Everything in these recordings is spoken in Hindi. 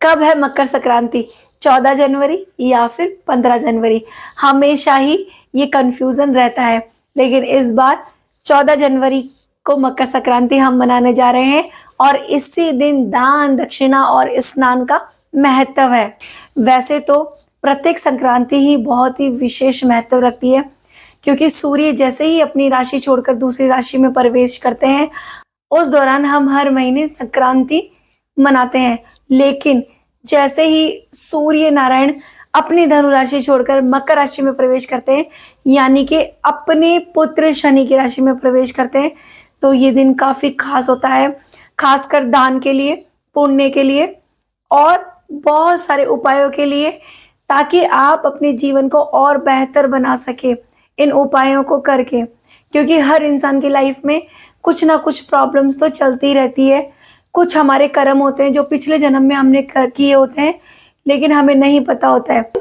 कब है मकर संक्रांति? 14 जनवरी या फिर 15 जनवरी? हमेशा ही ये कंफ्यूजन रहता है, लेकिन इस बार 14 जनवरी को मकर संक्रांति हम मनाने जा रहे हैं और इसी दिन दान दक्षिणा और स्नान का महत्व है। वैसे तो प्रत्येक संक्रांति ही बहुत ही विशेष महत्व रखती है, क्योंकि सूर्य जैसे ही अपनी राशि छोड़कर दूसरी राशि में प्रवेश करते हैं, उस दौरान हम हर महीने संक्रांति मनाते हैं। लेकिन जैसे ही सूर्य नारायण अपनी धनु राशि छोड़कर मकर राशि में प्रवेश करते हैं, यानी कि अपने पुत्र शनि की राशि में प्रवेश करते हैं, तो ये दिन काफी खास होता है, खासकर दान के लिए, पुण्य के लिए और बहुत सारे उपायों के लिए, ताकि आप अपने जीवन को और बेहतर बना सके इन उपायों को करके। क्योंकि हर इंसान की लाइफ में कुछ ना कुछ प्रॉब्लम्स तो चलती रहती है। कुछ हमारे कर्म होते हैं जो पिछले जन्म में हमने किए होते हैं, लेकिन हमें नहीं पता होता है।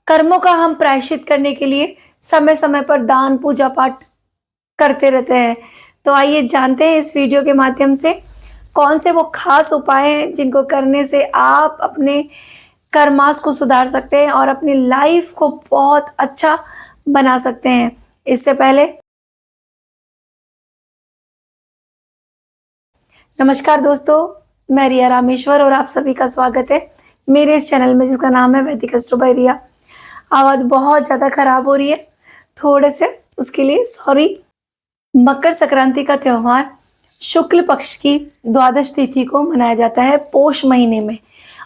कर्मों का हम प्रायश्चित करने के लिए समय समय पर दान पूजा पाठ करते रहते हैं। तो आइए जानते हैं इस वीडियो के माध्यम से कौन से वो खास उपाय हैं जिनको करने से आप अपने कर्मास को सुधार सकते हैं और अपनी लाइफ को बहुत अच्छा बना सकते हैं। इससे पहले नमस्कार दोस्तों, मैं रिया रामेश्वर और आप सभी का स्वागत है मेरे इस चैनल में, जिसका नाम है वैदिक एस्ट्रो बाय रिया। आवाज़ बहुत ज़्यादा खराब हो रही है, थोड़े से उसके लिए सॉरी। मकर संक्रांति का त्यौहार शुक्ल पक्ष की द्वादश तिथि को मनाया जाता है पोष महीने में,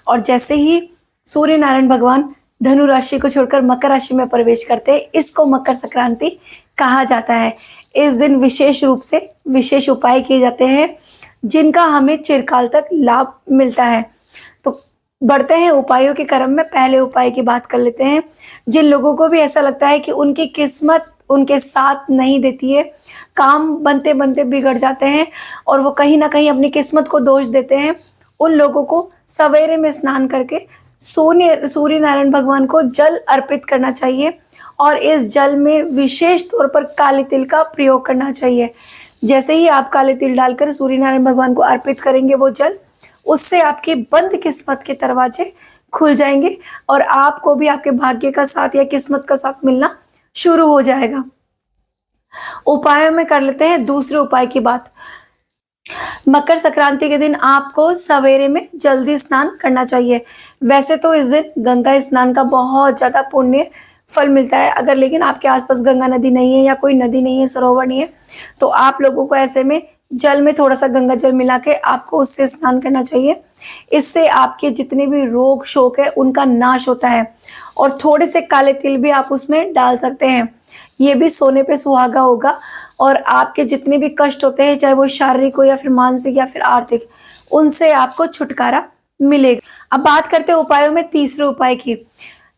और जैसे ही सूर्य नारायण भगवान धनु राशि को छोड़कर मकर राशि में प्रवेश करते हैं, इसको मकर संक्रांति कहा जाता है। इस दिन विशेष रूप से विशेष उपाय किए जाते हैं जिनका हमें चिरकाल तक लाभ मिलता है। तो बढ़ते हैं उपायों के क्रम में। पहले उपाय की बात कर लेते हैं। जिन लोगों को भी ऐसा लगता है कि उनकी किस्मत उनके साथ नहीं देती है, काम बनते बनते बिगड़ जाते हैं और वो कहीं ना कहीं अपनी किस्मत को दोष देते हैं, उन लोगों को सवेरे में स्नान करके सूर्य नारायण भगवान को जल अर्पित करना चाहिए और इस जल में विशेष तौर पर काले तिल का प्रयोग करना चाहिए। जैसे ही आप काले तिल डालकर सूर्य नारायण भगवान को अर्पित करेंगे वो जल, उससे आपकी बंद किस्मत के दरवाजे खुल जाएंगे और आपको भी आपके भाग्य का साथ या किस्मत का साथ मिलना शुरू हो जाएगा। उपायों में कर लेते हैं दूसरे उपाय की बात। मकर संक्रांति के दिन आपको सवेरे में जल्दी स्नान करना चाहिए। वैसे तो इस दिन गंगा स्नान का बहुत ज़्यादा पुण्य फल मिलता है। अगर लेकिन आपके आसपास गंगा नदी नहीं है या कोई नदी नहीं है, सरोवर नहीं है, तो आप लोगों को ऐसे में जल में थोड़ा सा गंगा जल मिला के आपको उससे स्नान करना चाहिए। इससे आपके जितने भी रोग शोक है उनका नाश होता है। और थोड़े से काले तिल भी आप उसमें डाल सकते हैं। ये भी सोने पे सुहागा होगा और आपके जितने भी कष्ट होते हैं, चाहे वो शारीरिक हो या फिर मानसिक या फिर आर्थिक, उनसे आपको छुटकारा मिलेगा। अब बात करते हैं उपायों में तीसरे उपाय की।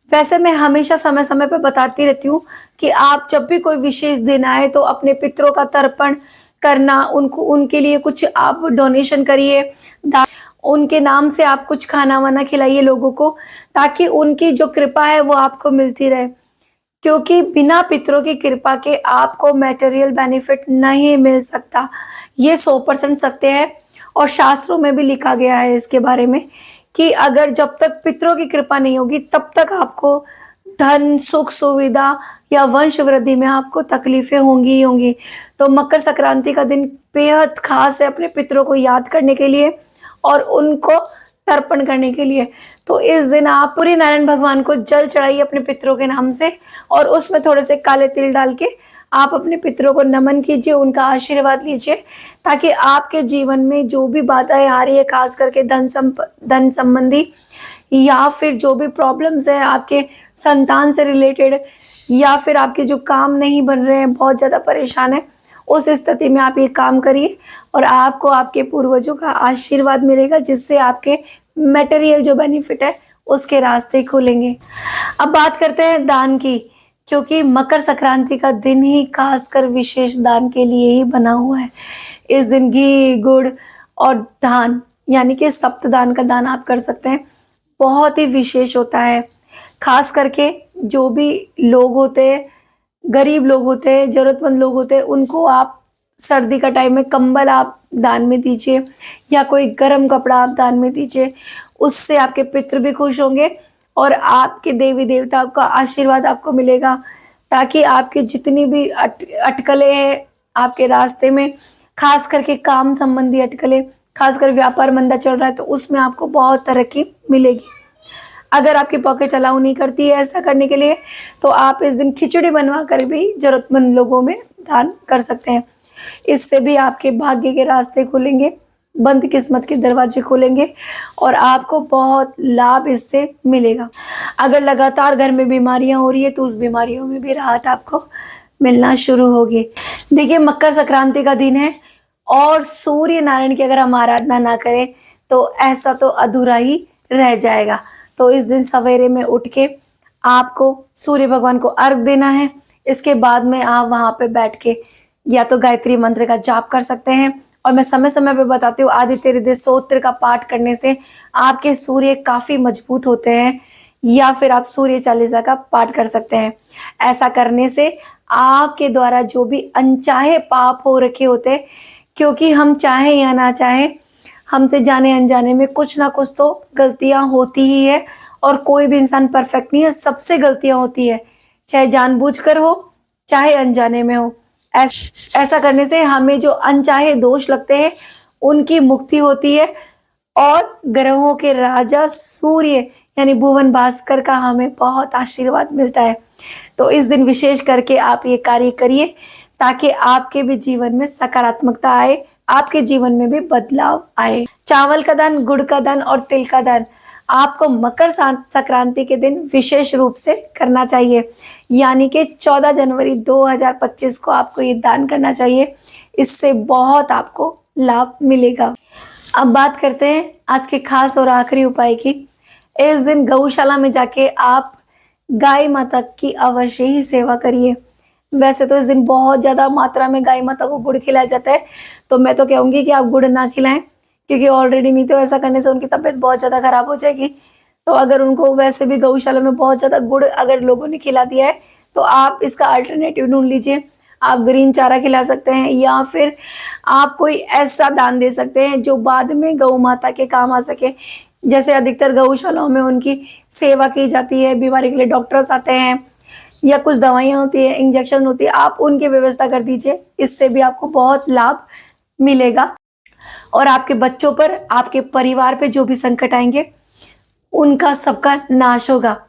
वैसे मैं हमेशा समय समय पर बताती रहती हूँ कि आप जब भी कोई विशेष दिन आए तो अपने पितरों का तर्पण करना, उनके लिए कुछ आप डोनेशन करिए, उनके नाम से आप कुछ खाना वाना खिलाइए लोगों को, ताकि उनकी जो कृपा है वो आपको मिलती रहे। क्योंकि बिना पितरों की कृपा के आपको मैटेरियल बेनिफिट नहीं मिल सकता। ये 100% सत्य है और शास्त्रों में भी लिखा गया है इसके बारे में कि अगर जब तक पितरों की कृपा नहीं होगी तब तक आपको धन सुख सुविधा या वंश वृद्धि में आपको तकलीफें होंगी ही होंगी। तो मकर संक्रांति का दिन बेहद खास है अपने पितरों को याद करने के लिए और उनको तर्पण करने के लिए। तो इस दिन आप सूर्य नारायण भगवान को जल चढ़ाइए अपने पितरों के नाम से और उसमें थोड़े से काले तिल डाल के आप अपने पितरों को नमन कीजिए, उनका आशीर्वाद लीजिए, ताकि आपके जीवन में जो भी बाधाएं आ रही है, खास करके धन संबंधी या फिर जो भी प्रॉब्लम्स है आपके संतान से रिलेटेड, या फिर आपके जो काम नहीं बन रहे हैं, बहुत ज़्यादा परेशान है, उस स्थिति में आप ये काम करिए और आपको आपके पूर्वजों का आशीर्वाद मिलेगा, जिससे आपके मटेरियल जो बेनिफिट है उसके रास्ते खुलेंगे। अब बात करते हैं दान की, क्योंकि मकर संक्रांति का दिन ही खासकर विशेष दान के लिए ही बना हुआ है। इस दिन घी गुड़ और दान यानी कि सप्तदान का दान आप कर सकते हैं। बहुत ही विशेष होता है। खास करके जो भी लोग होते हैं, गरीब लोग होते हैं, ज़रूरतमंद लोग होते हैं, उनको आप सर्दी का टाइम में कंबल आप दान में दीजिए या कोई गर्म कपड़ा आप दान में दीजिए। उससे आपके पितृ भी खुश होंगे और आपके देवी देवता का आशीर्वाद आपको मिलेगा, ताकि आपकी जितनी भी अटकलें हैं आपके रास्ते में, खास करके काम संबंधी अटकलें, खासकर व्यापार मंदा चल रहा है तो उसमें आपको बहुत तरक्की मिलेगी। अगर आपकी पॉकेट अलाउ नहीं करती है ऐसा करने के लिए, तो आप इस दिन खिचड़ी बनवा कर भी जरूरतमंद लोगों में दान कर सकते हैं। इससे भी आपके भाग्य के रास्ते खुलेंगे, बंद किस्मत के दरवाजे खुलेंगे और आपको बहुत लाभ इससे मिलेगा। अगर लगातार घर में बीमारियां हो रही है तो उस बीमारियों में भी राहत आपको मिलना शुरू होगी। देखिए, मकर संक्रांति का दिन है और सूर्य नारायण की अगर हम आराधना ना करें तो ऐसा तो अधूरा ही रह जाएगा। तो इस दिन सवेरे में उठ के आपको सूर्य भगवान को अर्घ देना है। इसके बाद में आप वहाँ पे बैठ के या तो गायत्री मंत्र का जाप कर सकते हैं, और मैं समय समय पे बताती हूँ आदित्य हृदय स्तोत्र का पाठ करने से आपके सूर्य काफ़ी मजबूत होते हैं, या फिर आप सूर्य चालीसा का पाठ कर सकते हैं। ऐसा करने से आपके द्वारा जो भी अनचाहे पाप हो रखे होते हैं, क्योंकि हम चाहे या ना चाहे हमसे जाने अनजाने में कुछ ना कुछ तो गलतियां होती ही है, और कोई भी इंसान परफेक्ट नहीं है, सबसे गलतियां होती है, चाहे जानबूझकर हो चाहे अनजाने में हो। ऐसा करने से हमें जो अनचाहे दोष लगते हैं उनकी मुक्ति होती है, और ग्रहों के राजा सूर्य यानी भुवन भास्कर का हमें बहुत आशीर्वाद मिलता है। तो इस दिन विशेष करके आप ये कार्य करिए ताकि आपके भी जीवन में सकारात्मकता आए, आपके जीवन में भी बदलाव आए। चावल का दान, गुड़ का दान और तिल का दान आपको मकर संक्रांति के दिन विशेष रूप से करना चाहिए, यानी कि 14 जनवरी 2025 को आपको ये दान करना चाहिए। इससे बहुत आपको लाभ मिलेगा। अब बात करते हैं आज के खास और आखिरी उपाय की। इस दिन गौशाला में जाके आप गाय माता की अवश्य ही सेवा करिए। वैसे तो इस दिन बहुत ज़्यादा मात्रा में गाय माता को गुड़ खिलाया जाता है, तो मैं तो कहूँगी कि आप गुड़ ना खिलाएं, क्योंकि ऑलरेडी नहीं तो ऐसा करने से उनकी तबीयत बहुत ज़्यादा खराब हो जाएगी। तो अगर उनको वैसे भी गौशाला में बहुत ज़्यादा गुड़ अगर लोगों ने खिला दिया है तो आप इसका अल्टरनेटिव ढूंढ लीजिए। आप ग्रीन चारा खिला सकते हैं, या फिर आप कोई ऐसा दान दे सकते हैं जो बाद में गौ माता के काम आ सके। जैसे अधिकतर गौशालाओं में उनकी सेवा की जाती है, बीमारी के लिए डॉक्टर्स आते हैं, या कुछ दवाइयाँ होती है, इंजेक्शन होती है, आप उनकी व्यवस्था कर दीजिए। इससे भी आपको बहुत लाभ मिलेगा, और आपके बच्चों पर, आपके परिवार पे जो भी संकट आएंगे उनका सबका नाश होगा।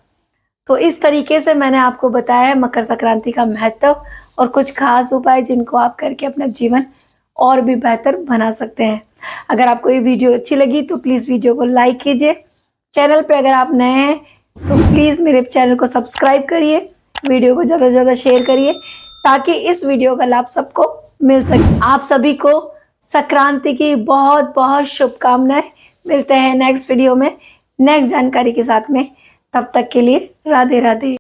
तो इस तरीके से मैंने आपको बताया है मकर संक्रांति का महत्व और कुछ खास उपाय जिनको आप करके अपना जीवन और भी बेहतर बना सकते हैं। अगर आपको ये वीडियो अच्छी लगी तो प्लीज़ वीडियो को लाइक कीजिए। चैनल पे अगर आप नए हैं तो प्लीज़ मेरे चैनल को सब्सक्राइब करिए, वीडियो को ज़्यादा से ज़्यादा शेयर करिए ताकि इस वीडियो का लाभ सबको मिल सके। आप सभी को संक्रांति की बहुत बहुत शुभकामनाएं। मिलते हैं नेक्स्ट वीडियो में नेक्स्ट जानकारी के साथ में। तब तक के लिए राधे राधे।